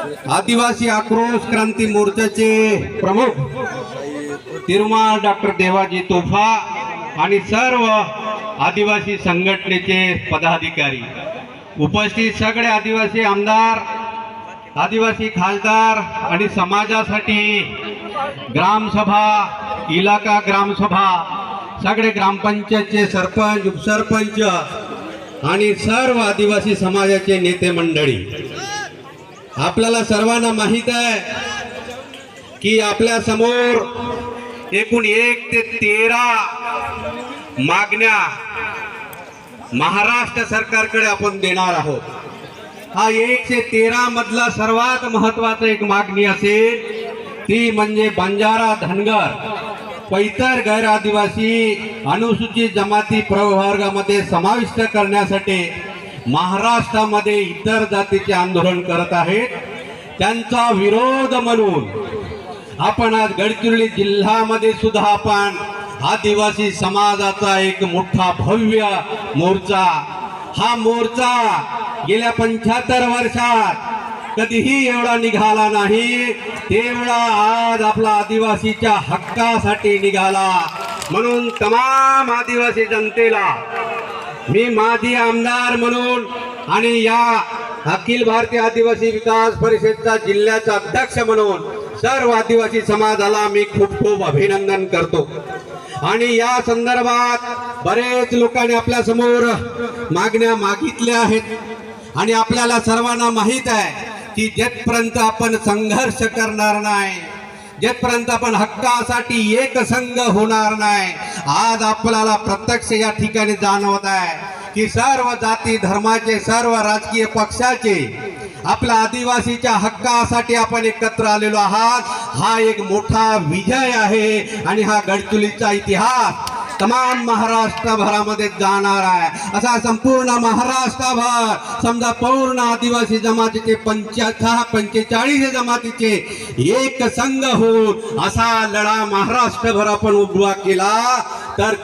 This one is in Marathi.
आदिवासी आक्रोश क्रांती मोर्चाचे प्रमुख तिरुमाळ डॉक्टर देवाजी तोफा आणि सर्व आदिवासी संघटनेचे पदाधिकारी, उपस्थित सगळे आदिवासी आमदार, आदिवासी खासदार आणि समाजासाठी ग्रामसभा, इलाका ग्रामसभा, सगळे ग्रामपंचायतचे सरपंच, उपसरपंच आणि सर्व आदिवासी समाजाचे नेते मंडळी, आपल्याला सर्वांना माहित आहे की आपल्या समोर एकूण 1 ते 13 मागण्या महाराष्ट्र सरकारकडे आपण देणार आहोत. हा 1 ते 13 मधला सर्वात महत्वाचा एक मागणी असेल ती म्हणजे बंजारा, धनगर, पैतर, गैर आदिवासी, अनुसूचित जमाती प्रवर्गामध्ये समाविष्ट करण्यासाठी महाराष्ट्रामध्ये इतर जातीचे आंदोलन करत आहेत. त्यांचा विरोध म्हणून आपण आज गडचिरोली जिल्ह्यामध्ये सुद्धा आपण आदिवासी समाजाचा एक मोठा भव्य मोर्चा, हा मोर्चा गेल्या 75 वर्षात कधीही एवढा निघाला नाही तेवढा आज आपला आदिवासीच्या हक्कासाठी निघाला. म्हणून तमाम आदिवासी जनतेला मी माजी आमदार म्हणून आणि या अखिल भारतीय आदिवासी विकास परिषदचा जिल्ह्याचा अध्यक्ष म्हणून सर्व आदिवासी समाजाला मी खूप खूप अभिनंदन करतो. आणि या संदर्भात बरेच लोकांनी आपल्या समोर मागण्या मागितल्या आहेत आणि आपल्याला सर्वांना माहित आहे की जेथपर्यंत आपण संघर्ष करणार नाही, जेथपर्यंत आपण हक्कासाठी एक संघ होणार नाही, आज आपल्याला प्रत्यक्ष या ठिकाणी जाणवत आहे की सर्व जाती धर्माचे, सर्व राजकीय पक्षाचे आपल्या आदिवासीच्या हक्कासाठी आपण एकत्र आलेलो आहात. हा एक मोठा विजय आहे आणि हा गडचिरोलीचा इतिहास तमाम महाराष्ट्रभरामध्ये जाणार आहे. असा संपूर्ण महाराष्ट्रभर समजा पूर्ण आदिवासी जमातीचे 45 जमातीचे एक संघ होऊन असा लढा महाराष्ट्रभर आपण उभा केला तर